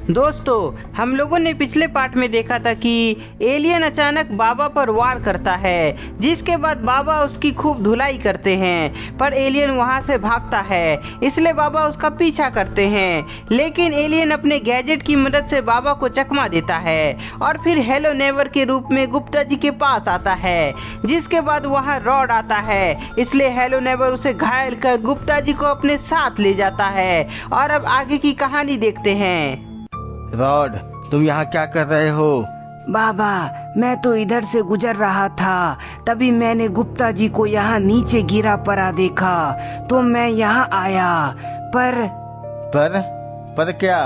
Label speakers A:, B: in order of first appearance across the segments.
A: दोस्तों, हम लोगों ने पिछले पार्ट में देखा था कि एलियन अचानक बाबा पर वार करता है, जिसके बाद बाबा उसकी खूब धुलाई करते हैं। पर एलियन वहां से भागता है, इसलिए बाबा उसका पीछा करते हैं। लेकिन एलियन अपने गैजेट की मदद से बाबा को चकमा देता है और फिर हेलो नेवर के रूप में गुप्ता जी के पास आता है, जिसके बाद वहाँ रॉड आता है। इसलिए हेलो नेवर उसे घायल कर गुप्ता जी को अपने साथ ले जाता है। और अब आगे की कहानी देखते हैं।
B: रॉड, तुम यहाँ क्या कर रहे हो?
C: बाबा, मैं तो इधर से गुजर रहा था, तभी मैंने गुप्ता जी को यहाँ नीचे गिरा पड़ा देखा, तो मैं यहाँ आया।
B: पर क्या?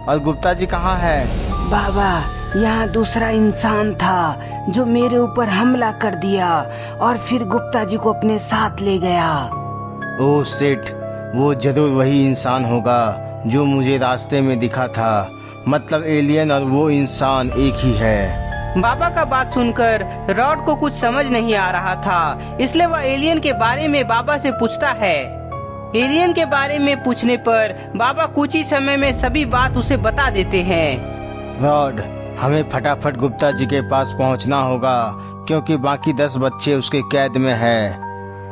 B: और गुप्ता जी कहाँ है?
C: बाबा, यहाँ दूसरा इंसान था जो मेरे ऊपर हमला कर दिया और फिर गुप्ता जी को अपने साथ ले गया।
B: ओह शिट, वो जरूर वही इंसान होगा जो मुझे रास्ते में दिखा था। मतलब एलियन और वो इंसान एक ही है।
A: बाबा का बात सुनकर रॉड को कुछ समझ नहीं आ रहा था, इसलिए वह एलियन के बारे में बाबा से पूछता है। एलियन के बारे में पूछने पर बाबा कुछ ही समय में सभी बात उसे बता देते हैं।
B: रॉड, हमें फटाफट गुप्ता जी के पास पहुंचना होगा, क्योंकि बाकी 10 बच्चे उसके कैद में हैं।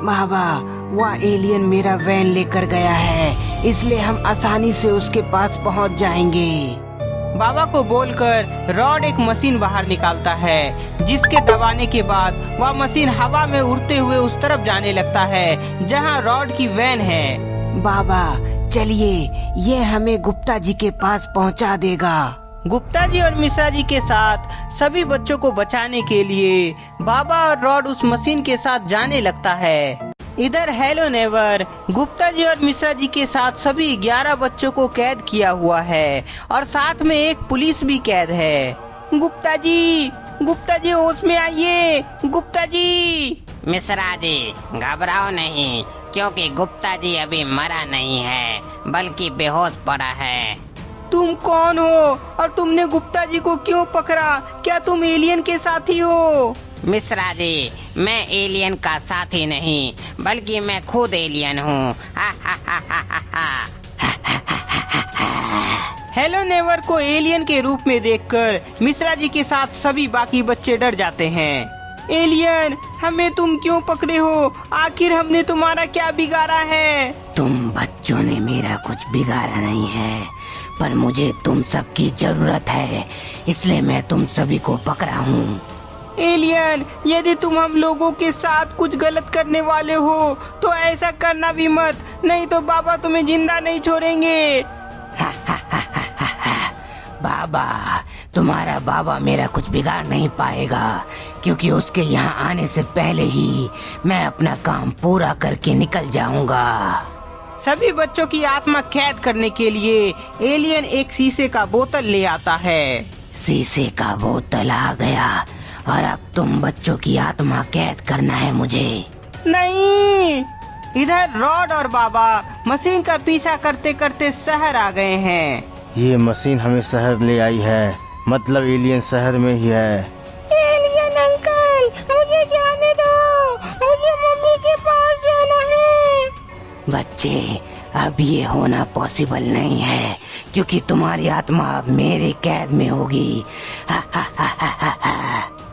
C: बाबा, वह एलियन मेरा वैन लेकर गया है, इसलिए हम आसानी से उसके पास पहुंच जाएंगे।
A: बाबा को बोलकर रॉड एक मशीन बाहर निकालता है, जिसके दबाने के बाद वह मशीन हवा में उड़ते हुए उस तरफ जाने लगता है जहां रॉड की वैन है।
C: बाबा चलिए, ये हमें गुप्ता जी के पास पहुंचा देगा।
A: गुप्ता जी और मिश्रा जी के साथ सभी बच्चों को बचाने के लिए बाबा और रॉड उस मशीन के साथ जाने लगता है। इधर हेलो नेवर गुप्ता जी और मिश्रा जी के साथ सभी 11 बच्चों को कैद किया हुआ है और साथ में एक पुलिस भी कैद है। गुप्ता जी होश में आइए, गुप्ता जी।
D: मिश्रा जी, घबराओ नहीं, क्योंकि गुप्ता जी अभी मरा नहीं है, बल्कि बेहोश पड़ा है।
A: तुम कौन हो और तुमने गुप्ता जी को क्यों पकड़ा? क्या तुम एलियन के साथी हो?
D: मिश्रा जी, मैं एलियन का साथी नहीं, बल्कि मैं खुद एलियन हूँ।
A: हेलो नेवर को एलियन के रूप में देखकर मिश्रा जी के साथ सभी बाकी बच्चे डर जाते हैं। एलियन, हमें तुम क्यों पकड़े हो? आखिर हमने तुम्हारा क्या बिगाड़ा है?
C: तुम बच्चों ने मेरा कुछ बिगाड़ा नहीं है, पर मुझे तुम सबकी जरूरत है, इसलिए मैं तुम सभी को पकड़ा हूँ।
A: एलियन, यदि तुम हम लोगों के साथ कुछ गलत करने वाले हो तो ऐसा करना भी मत, नहीं तो बाबा तुम्हें जिंदा नहीं छोड़ेंगे।
C: बाबा, तुम्हारा बाबा मेरा कुछ बिगाड़ नहीं पाएगा, क्योंकि उसके यहाँ आने से पहले ही मैं अपना काम पूरा करके निकल जाऊंगा।
A: सभी बच्चों की आत्मा कैद करने के लिए एलियन एक शीशे का बोतल ले आता है।
C: शीशे का बोतल आ गया और अब तुम बच्चों की आत्मा कैद करना है मुझे।
A: नहीं, इधर रॉड और बाबा मशीन का पीछा करते करते शहर आ गए हैं।
B: ये मशीन हमें शहर ले आई है, मतलब एलियन शहर में ही है।
E: एलियन अंकल, मुझे जाने दो, मुझे मम्मी के पास जाना है।
C: बच्चे, अब ये होना पॉसिबल नहीं है, क्योंकि तुम्हारी आत्मा अब मेरे कैद में होगी।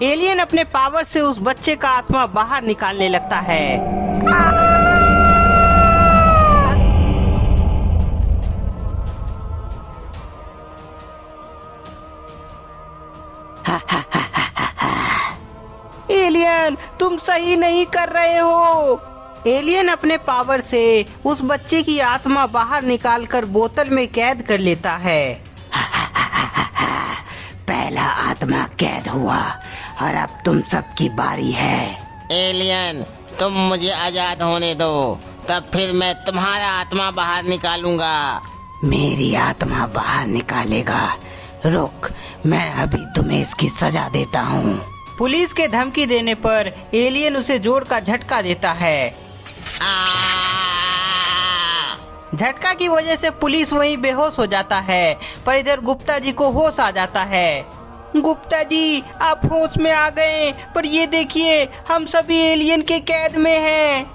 A: एलियन अपने पावर से उस बच्चे का आत्मा बाहर निकालने लगता है। एलियन, तुम सही नहीं कर रहे हो। एलियन अपने पावर से उस बच्चे की आत्मा बाहर निकालकर बोतल में कैद कर लेता है।
C: पहला आत्मा कैद हुआ और अब तुम सबकी बारी है।
D: एलियन, तुम मुझे आजाद होने दो, तब फिर मैं तुम्हारा आत्मा बाहर निकालूंगा।
C: मेरी आत्मा बाहर निकालेगा? रुक, मैं अभी तुम्हें इसकी सजा देता हूँ।
A: पुलिस के धमकी देने पर एलियन उसे जोर का झटका देता है। झटका की वजह से पुलिस वहीं बेहोश हो जाता है, पर इधर गुप्ता जी को होश आ जाता है। गुप्ता जी, आप होश में आ गए, पर ये देखिए हम सभी एलियन के कैद में हैं।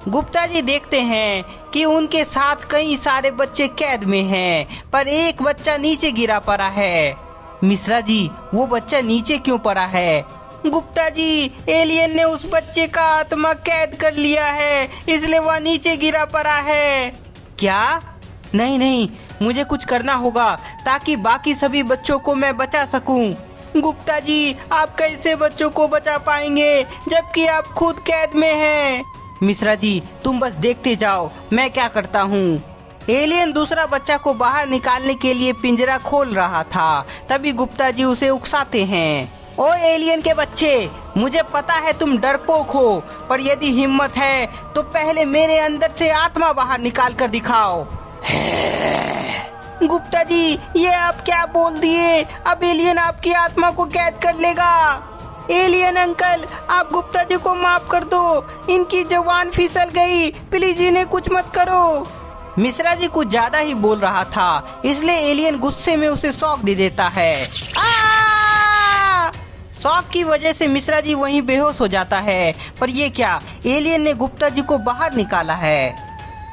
A: गुप्ता जी देखते हैं कि उनके साथ कई सारे बच्चे कैद में हैं, पर एक बच्चा नीचे गिरा पड़ा है। मिश्रा जी, वो बच्चा नीचे क्यों पड़ा है? गुप्ता जी, एलियन ने उस बच्चे का आत्मा कैद कर लिया है, इसलिए वह नीचे गिरा पड़ा है। क्या? नहीं नहीं, मुझे कुछ करना होगा ताकि बाकी सभी बच्चों को मैं बचा सकूं। गुप्ता जी, आप कैसे बच्चों को बचा पाएंगे जबकि आप खुद कैद में हैं? मिश्रा जी, तुम बस देखते जाओ, मैं क्या करता हूँ। एलियन दूसरा बच्चा को बाहर निकालने के लिए पिंजरा खोल रहा था, तभी गुप्ता जी उसे उकसाते हैं। ओ एलियन के बच्चे, मुझे पता है तुम डरपोक हो, पर यदि हिम्मत है तो पहले मेरे अंदर से आत्मा बाहर निकाल कर दिखाओ। गुप्ता जी, ये आप क्या बोल दिए? अब एलियन आपकी आत्मा को कैद कर लेगा। एलियन अंकल, आप गुप्ता जी को माफ कर दो, इनकी जुबान फिसल गई, प्लीज इन्हें कुछ मत करो। मिश्रा जी कुछ ज्यादा ही बोल रहा था, इसलिए एलियन गुस्से में उसे शॉक दे देता है। शॉक की वजह से मिश्रा जी वहीं बेहोश हो जाता है। पर ये क्या, एलियन ने गुप्ता जी को बाहर निकाला है।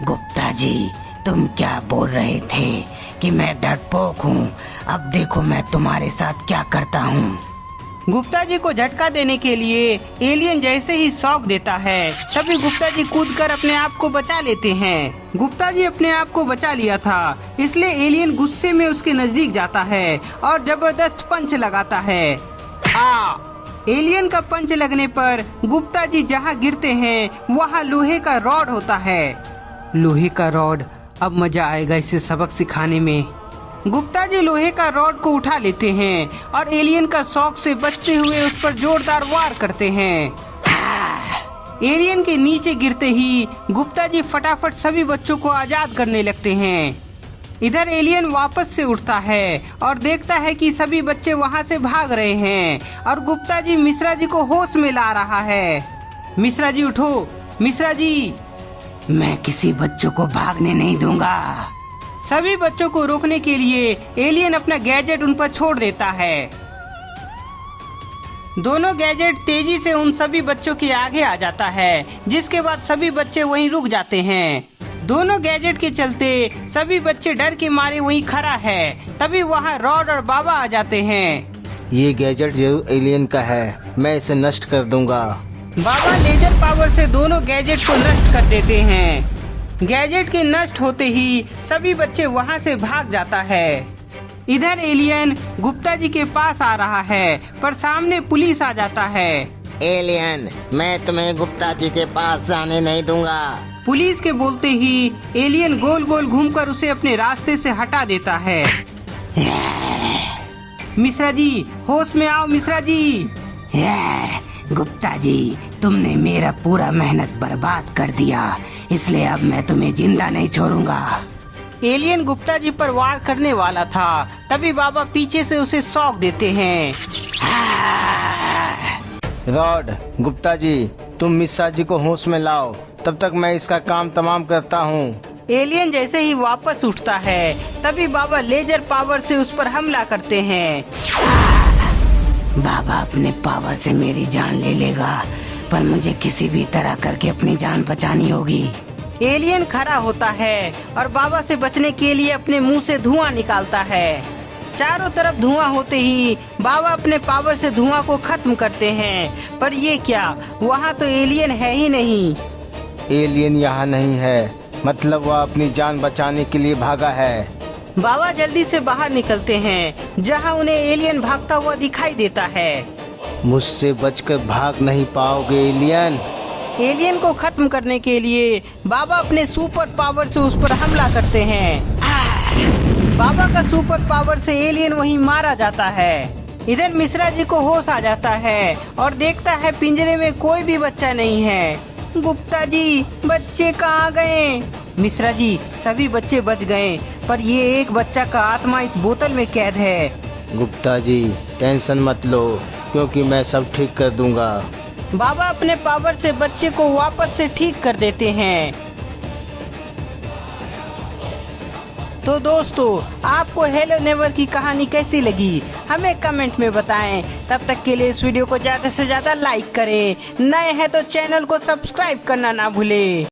C: गुप्ता जी, तुम क्या बोल रहे थे कि मैं डरपोक हूँ? अब देखो मैं तुम्हारे साथ क्या करता हूँ।
A: गुप्ता जी को झटका देने के लिए एलियन जैसे ही शॉक देता है, तभी गुप्ता जी कूदकर अपने आप को बचा लेते हैं। गुप्ता जी अपने आप को बचा लिया था, इसलिए एलियन गुस्से में उसके नजदीक जाता है और जबरदस्त पंच लगाता है। एलियन का पंच लगने पर गुप्ता जी जहाँ गिरते हैं वहाँ लोहे का रॉड होता है। लोहे का रॉड, अब मजा आएगा इसे सबक सिखाने में। गुप्ता जी लोहे का रॉड को उठा लेते हैं और एलियन का शॉक से बचते हुए उस पर जोरदार वार करते हैं। एलियन के नीचे गिरते ही गुप्ता जी फटाफट सभी बच्चों को आजाद करने लगते हैं। इधर एलियन वापस से उठता है और देखता है कि सभी बच्चे वहां से भाग रहे हैं और गुप्ता जी मिश्रा जी को होश में ला रहा है। मिश्रा जी उठो, मिश्रा जी।
C: मैं किसी बच्चों को भागने नहीं दूंगा।
A: सभी बच्चों को रोकने के लिए एलियन अपना गैजेट उन पर छोड़ देता है। दोनों गैजेट तेजी से उन सभी बच्चों के आगे आ जाता है, जिसके बाद सभी बच्चे वहीं रुक जाते हैं। दोनों गैजेट के चलते सभी बच्चे डर के मारे वहीं खड़ा है। तभी वहाँ रॉड और बाबा आ जाते हैं।
B: ये गैजेट जरूर एलियन का है, मैं इसे नष्ट कर दूंगा।
A: बाबा लेजर पावर से दोनों गैजेट को नष्ट कर देते हैं। गैजेट के नष्ट होते ही सभी बच्चे वहाँ से भाग जाता है। इधर एलियन गुप्ता जी के पास आ रहा है, पर सामने पुलिस आ जाता है।
D: एलियन, मैं तुम्हें गुप्ता जी के पास जाने नहीं दूंगा।
A: पुलिस के बोलते ही एलियन गोल गोल घूमकर उसे अपने रास्ते से हटा देता है। मिश्रा जी, होश में आओ मिश्रा जी।
C: गुप्ता जी, तुमने मेरा पूरा मेहनत बर्बाद कर दिया, इसलिए अब मैं तुम्हें जिंदा नहीं छोड़ूंगा।
A: एलियन गुप्ता जी पर वार करने वाला था, तभी बाबा पीछे से उसे शॉक देते हैं।
B: रॉड, गुप्ता जी, तुम मिश्रा जी को होश में लाओ, तब तक मैं इसका काम तमाम करता हूँ।
A: एलियन जैसे ही वापस उठता है, तभी बाबा लेजर पावर से उस पर हमला करते हैं।
C: बाबा अपने पावर से मेरी जान ले लेगा, पर मुझे किसी भी तरह करके अपनी जान बचानी होगी।
A: एलियन खड़ा होता है और बाबा से बचने के लिए अपने मुंह से धुआं निकालता है। चारों तरफ धुआं होते ही बाबा अपने पावर से धुआं को खत्म करते हैं। पर ये क्या, वहाँ तो एलियन है ही नहीं।
B: एलियन यहाँ नहीं है, मतलब वह अपनी जान बचाने के लिए भागा है।
A: बाबा जल्दी से बाहर निकलते हैं, जहाँ उन्हें एलियन भागता हुआ दिखाई देता है।
B: मुझसे बचकर भाग नहीं पाओगे एलियन।
A: एलियन को खत्म करने के लिए बाबा अपने सुपर पावर से उस पर हमला करते हैं। बाबा का सुपर पावर से एलियन वहीं मारा जाता है। इधर मिश्रा जी को होश आ जाता है और देखता है पिंजरे में कोई भी बच्चा नहीं है। गुप्ता जी, बच्चे कहाँ गए? मिश्रा जी, सभी बच्चे बच गए, पर ये एक बच्चा का आत्मा इस बोतल में कैद है।
B: गुप्ता जी, टेंशन मत लो, क्योंकि मैं सब ठीक कर दूंगा।
A: बाबा अपने पावर से बच्चे को वापस से ठीक कर देते हैं। तो दोस्तों, आपको हेलो नेवर की कहानी कैसी लगी हमें कमेंट में बताएं। तब तक के लिए इस वीडियो को ज़्यादा से ज़्यादा लाइक करें। नए हैं तो चैनल को सब्सक्राइब करना ना भूलें।